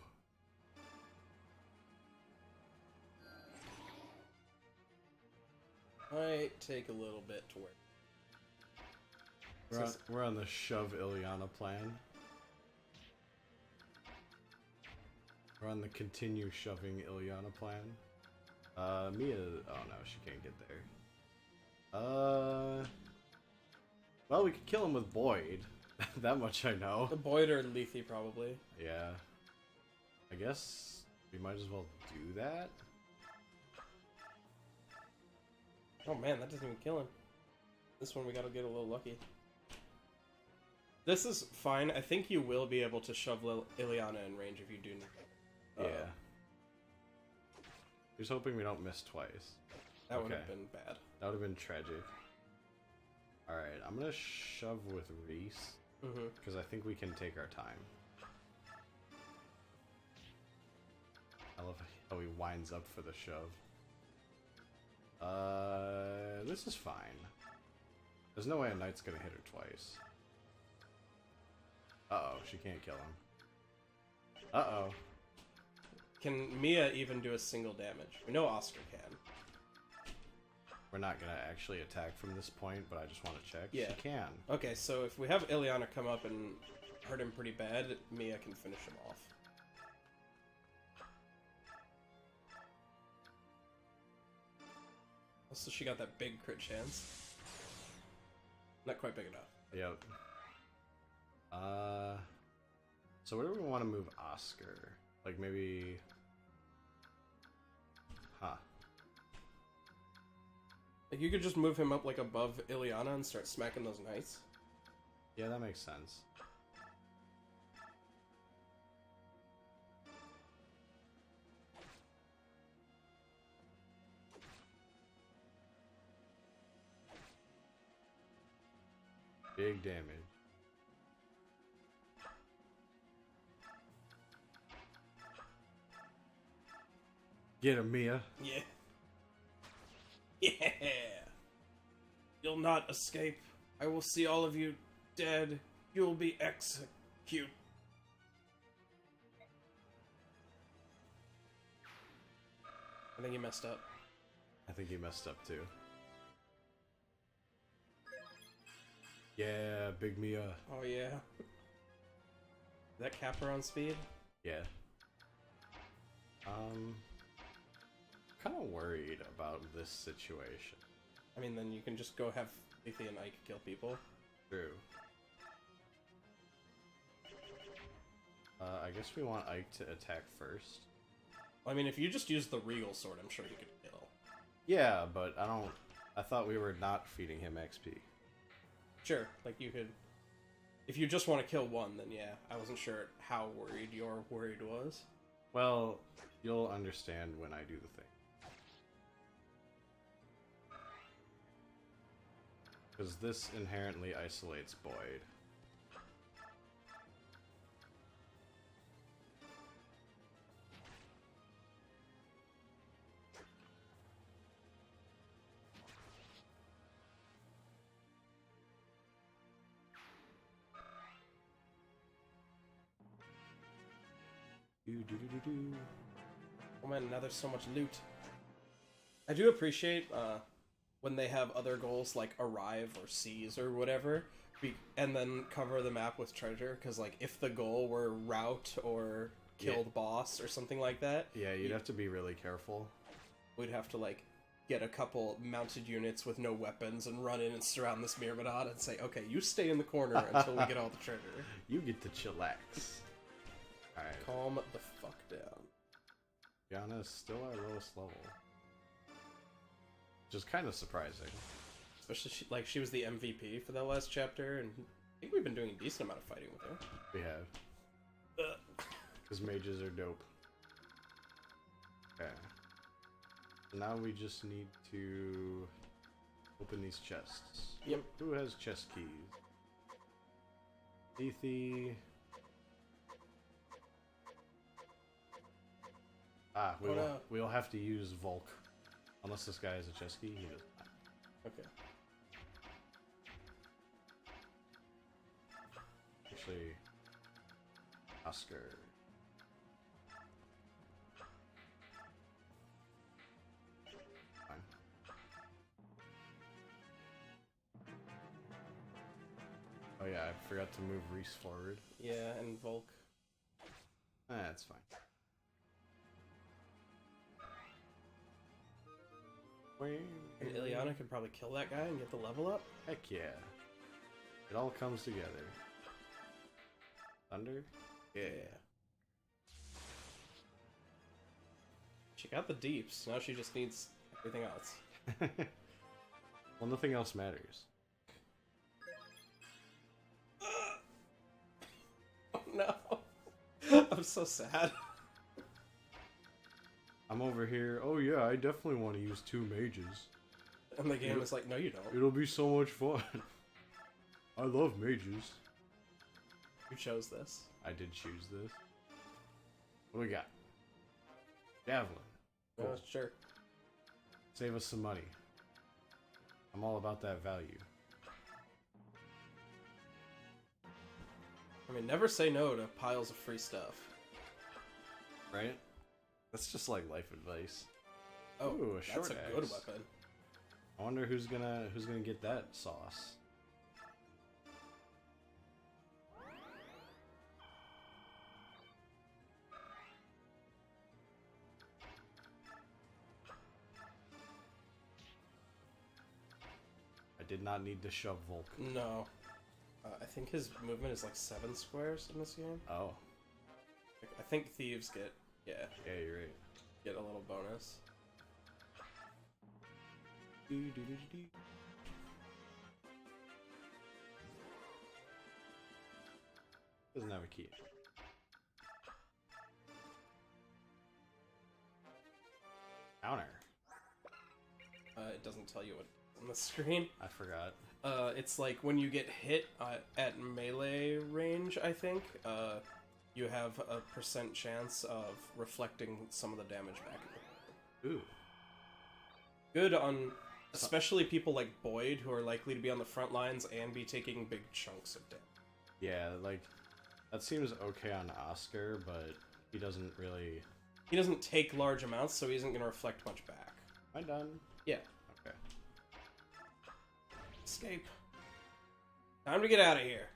Might take a little bit to work. We're on the shove Ileana plan. We're on the continue shoving Ileana plan. Mia... Oh no, she can't get there. Well, we could kill him with Boyd. That much I know. The Boyd or Lethe, probably. Yeah. I guess we might as well do that. Oh man, that doesn't even kill him. This one we gotta get a little lucky. This is fine. I think you will be able to shove Ileana in range if you do. Yeah. Just hoping we don't miss twice. That would have been bad. That would have been tragic. Alright, I'm gonna shove with Reese. Because I think we can take our time. I love how he winds up for the shove. This is fine. There's no way a knight's gonna hit her twice. Uh-oh, she can't kill him. Uh-oh. Can Mia even do a single damage? We know Oscar can. We're not gonna actually attack from this point, but I just want to check. Yeah. She can. Okay, so if we have Ileana come up and hurt him pretty bad, Mia can finish him off. Also, she got that big crit chance. Not quite big enough. Yep. So where do we want to move Oscar? Like maybe... Huh. Like you could just move him up like above Ileana and start smacking those knights. Yeah, that makes sense. Big damage. Get him, Mia. Yeah. Yeah. You'll not escape. I will see all of you dead. You'll be executed. I think he messed up. I think he messed up too. Yeah, big Mia. Oh yeah. That capper on speed? Yeah. Kind of worried about this situation. I mean, then you can just go have Lethe and Ike kill people. True. I guess we want Ike to attack first. I mean, if you just use the Regal Sword, I'm sure you could kill. Yeah, but I thought we were not feeding him XP. Sure, like you could... If you just want to kill one, then yeah. I wasn't sure how worried your worried was. Well, you'll understand when I do the thing. Because this inherently isolates Boyd. Oh man, now there's so much loot. I do appreciate when they have other goals like arrive or seize or whatever, and then cover the map with treasure, because like if the goal were rout or kill the boss or something like that, yeah, you'd have to be really careful. We'd have to like get a couple mounted units with no weapons and run in and surround this Myrmidon and say, okay, you stay in the corner until we get all the treasure. You get to chillax. Alright. Calm the fuck down. Yana's still our lowest level. Which is kind of surprising. Especially, she was the MVP for that last chapter, and I think we've been doing a decent amount of fighting with her. We have. Because mages are dope. Okay. So now we just need to open these chests. Yep. Who has chest keys? Lethe. Ah, we'll have to use Volk. Unless this guy has a chest key, he does not. Okay. Actually, Oscar. Fine. Oh yeah, I forgot to move Reese forward. Yeah, and Volk. That's fine. And Ileana could probably kill that guy and get the level up. Heck yeah. It all comes together. Thunder? Yeah. She got the deeps, now she just needs everything else. Well, nothing else matters. Oh no. I'm so sad. I'm over here. Oh yeah, I definitely want to use 2 mages. And the game is like, no you don't. It'll be so much fun. I love mages. You chose this. I did choose this. What do we got? Javelin. Oh, sure. Save us some money. I'm all about that value. I mean, never say no to piles of free stuff. Right? That's just like life advice. Oh, ooh, a short that's a axe. good weapon. I wonder who's gonna get that sauce. I did not need to shove Volk. No. I think his movement is like 7 squares in this game. Oh. I think thieves get, yeah, Yeah, you're right. get a little bonus. Doesn't have a key. Counter. It doesn't tell you what on the screen. I forgot. It's like when you get hit at melee range, I think, you have a % chance of reflecting some of the damage back at you. Ooh. Good on especially people like Boyd, who are likely to be on the front lines and be taking big chunks of damage. Yeah, like, that seems okay on Oscar, but he doesn't really... He doesn't take large amounts, so he isn't going to reflect much back. Am I done? Yeah. Okay. Escape. Time to get out of here.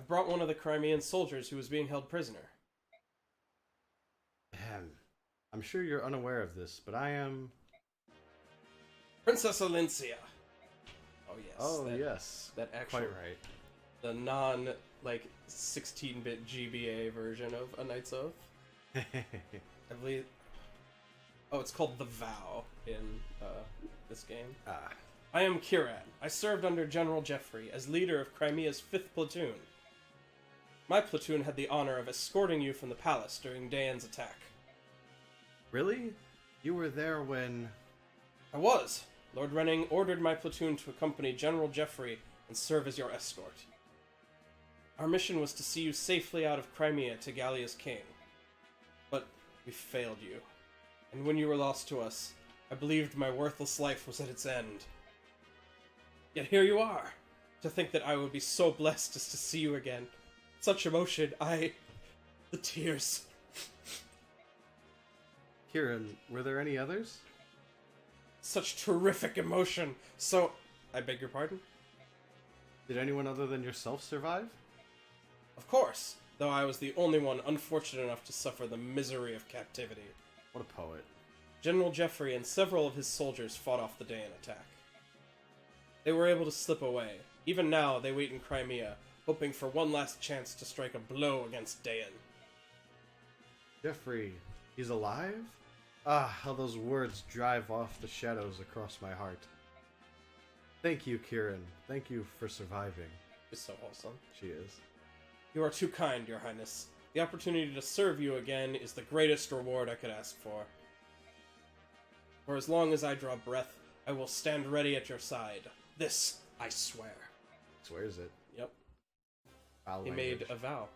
I brought one of the Crimean soldiers who was being held prisoner. I'm sure you're unaware of this, but I am... Princess Alencia. Oh, yes. Oh, yes. That actual... Quite right. The non, like, 16-bit GBA version of A Knight's Oath. I believe... Oh, it's called The Vow in this game. Ah. I am Kiran. I served under General Jeffrey as leader of Crimea's 5th platoon. My platoon had the honor of escorting you from the palace during Dayan's attack. Really? You were there when... I was. Lord Renning ordered my platoon to accompany General Jeffrey and serve as your escort. Our mission was to see you safely out of Crimea to Gallia's king. But we failed you. And when you were lost to us, I believed my worthless life was at its end. Yet here you are. To think that I would be so blessed as to see you again. Such emotion, the tears. Kieran, were there any others? Such terrific emotion. So, I beg your pardon? Did anyone other than yourself survive? Of course, though I was the only one unfortunate enough to suffer the misery of captivity. What a poet. General Jeffrey and several of his soldiers fought off the Dayan attack. They were able to slip away. Even now, they wait in Crimea, hoping for one last chance to strike a blow against Dayan. Jeffrey, he's alive? Ah, how those words drive off the shadows across my heart. Thank you, Kieran. Thank you for surviving. She's so wholesome. She is. You are too kind, Your Highness. The opportunity to serve you again is the greatest reward I could ask for. For as long as I draw breath, I will stand ready at your side. This, I swear. Swears it. Yep. Foul He language. made a vow.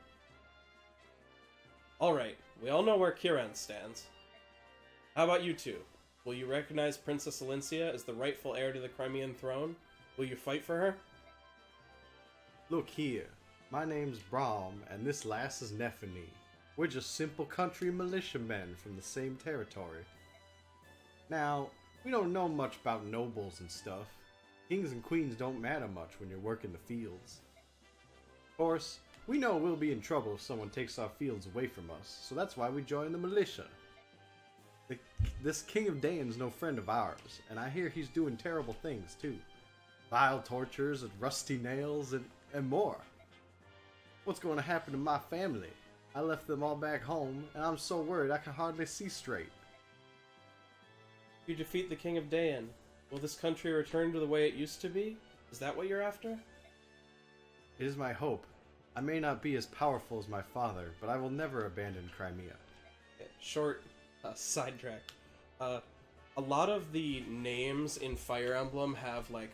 Alright, we all know where Kiran stands. How about you two? Will you recognize Princess Alencia as the rightful heir to the Crimean throne? Will you fight for her? Look here. My name's Brahm, and this lass is Nephany. We're just simple country militiamen from the same territory. Now, we don't know much about nobles and stuff. Kings and queens don't matter much when you're working the fields. Of course, we know we'll be in trouble if someone takes our fields away from us, so that's why we join the militia. This King of Dayan's no friend of ours, and I hear he's doing terrible things too. Vile tortures and rusty nails and more. What's going to happen to my family? I left them all back home, and I'm so worried I can hardly see straight. You defeat the King of Dayan. Will this country return to the way it used to be? Is that what you're after? It is my hope. I may not be as powerful as my father, but I will never abandon Crimea. Short sidetrack. A lot of the names in Fire Emblem have, like,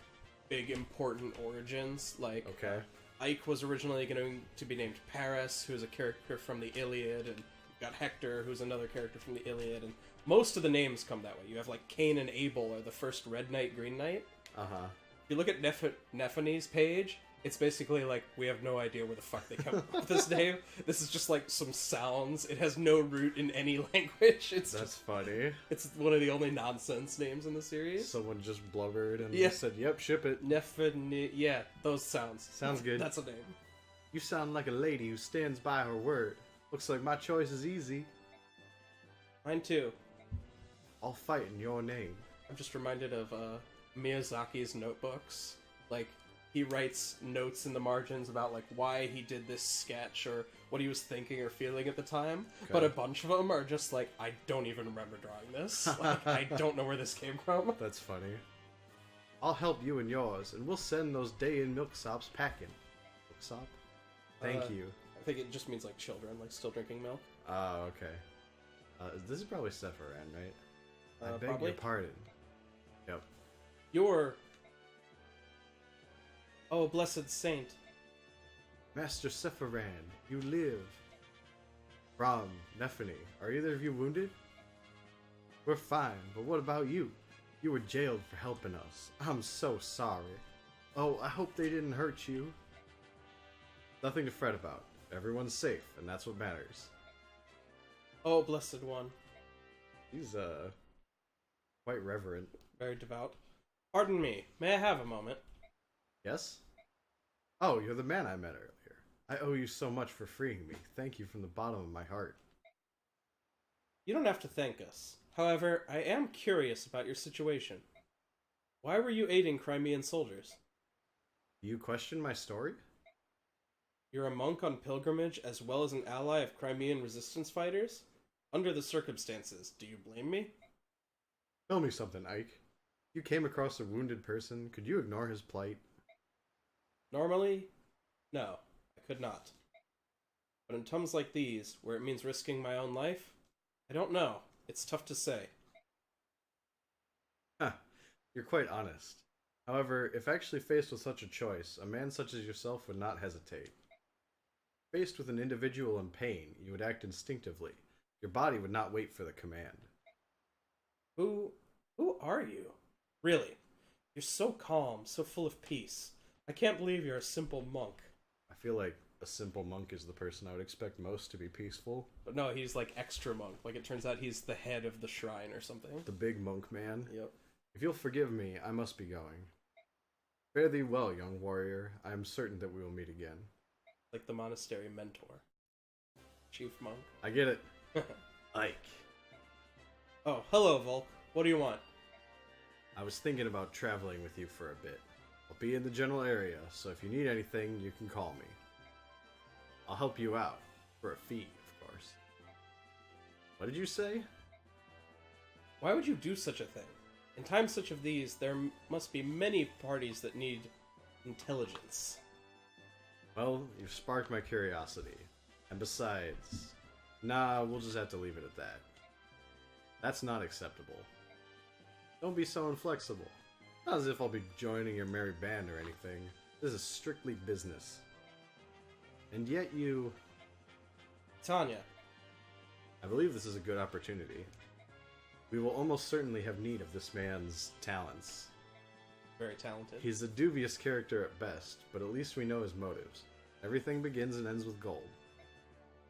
big important origins. Like, Okay. Ike was originally going to be named Paris, who's a character from the Iliad, and you've got Hector, who's another character from the Iliad, and most of the names come that way. You have, like, Cain and Abel are the first Red Knight, Green Knight. Uh-huh. If you look at Nephany's page, it's basically like, we have no idea where the fuck they come up with this name. This is just like some sounds. It has no root in any language. That's funny. It's one of the only nonsense names in the series. Someone just blubbered and said, yep, ship it. Yeah, those sounds. Sounds good. That's a name. You sound like a lady who stands by her word. Looks like my choice is easy. Mine too. I'll fight in your name. I'm just reminded of Miyazaki's notebooks. Like, he writes notes in the margins about, like, why he did this sketch or what he was thinking or feeling at the time. Okay. But a bunch of them are just like, I don't even remember drawing this. Like, I don't know where this came from. That's funny. I'll help you and yours, and we'll send those Dayan milksops packing. Milksop? Thank you. I think it just means, like, children, like, still drinking milk. Oh, okay. This is probably Sephiroth, right? I beg probably. your pardon. Yep. You're... Oh, blessed saint. Master Sephiroth, you live. Rom, Nephany, are either of you wounded? We're fine, but what about you? You were jailed for helping us. I'm so sorry. Oh, I hope they didn't hurt you. Nothing to fret about. Everyone's safe, and that's what matters. Oh, blessed one. He's, quite reverent. Very devout. Pardon me, may I have a moment? Yes? Oh, you're the man I met earlier. I owe you so much for freeing me. Thank you from the bottom of my heart. You don't have to thank us. However, I am curious about your situation. Why were you aiding Crimean soldiers? Do you question my story? You're a monk on pilgrimage as well as an ally of Crimean resistance fighters? Under the circumstances, do you blame me? Tell me something, Ike. You came across a wounded person. Could you ignore his plight? Normally, no, I could not. But in times like these, where it means risking my own life, I don't know. It's tough to say. Huh. You're quite honest. However, if actually faced with such a choice, a man such as yourself would not hesitate. Faced with an individual in pain, you would act instinctively. Your body would not wait for the command. Who are you? Really? You're so calm, so full of peace. I can't believe you're a simple monk. I feel like a simple monk is the person I would expect most to be peaceful. But no, he's like extra monk. Like it turns out he's the head of the shrine or something. The big monk man. Yep. If you'll forgive me, I must be going. Fare thee well, young warrior. I am certain that we will meet again. Like the monastery mentor. Chief monk. I get it. Ike. Oh, hello, Volk. What do you want? I was thinking about traveling with you for a bit. I'll be in the general area, so if you need anything, you can call me. I'll help you out. For a fee, of course. What did you say? Why would you do such a thing? In times such of these, there must be many parties that need intelligence. Well, you've sparked my curiosity. And besides... Nah, we'll just have to leave it at that. That's not acceptable. Don't be so inflexible. Not as if I'll be joining your merry band or anything. This is strictly business. And yet you... Tanya. I believe this is a good opportunity. We will almost certainly have need of this man's talents. Very talented. He's a dubious character at best, but at least we know his motives. Everything begins and ends with gold.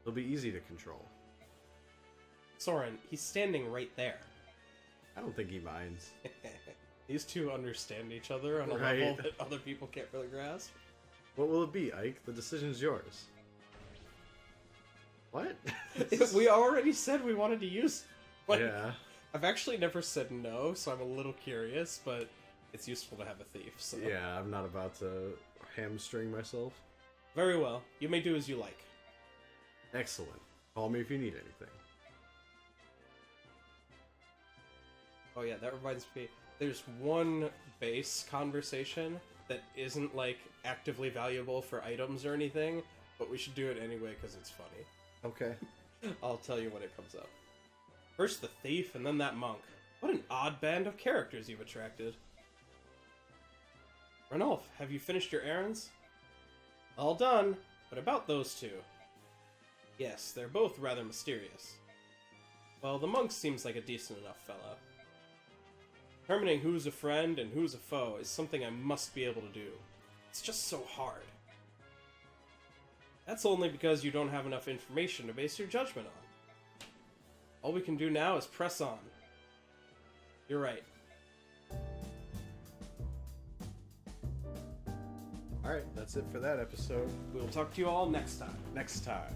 He'll be easy to control. Soren, he's standing right there. I don't think he minds. These two understand each other on a Right. level that other people can't really grasp. What will it be, Ike? The decision's yours. What? We already said we wanted to use... Like, yeah. I've actually never said no, so I'm a little curious, but it's useful to have a thief, so... Yeah, I'm not about to hamstring myself. Very well. You may do as you like. Excellent. Call me if you need anything. Oh yeah, that reminds me. There's one base conversation that isn't, like, actively valuable for items or anything, but we should do it anyway because it's funny. Okay. I'll tell you when it comes up. First the thief, and then that monk. What an odd band of characters you've attracted. Ranulf, have you finished your errands? All done, but about those two. Yes, they're both rather mysterious. Well, the monk seems like a decent enough fellow. Determining who's a friend and who's a foe is something I must be able to do. It's just so hard. That's only because you don't have enough information to base your judgment on. All we can do now is press on. You're right. Alright, that's it for that episode. We'll talk to you all next time. Next time.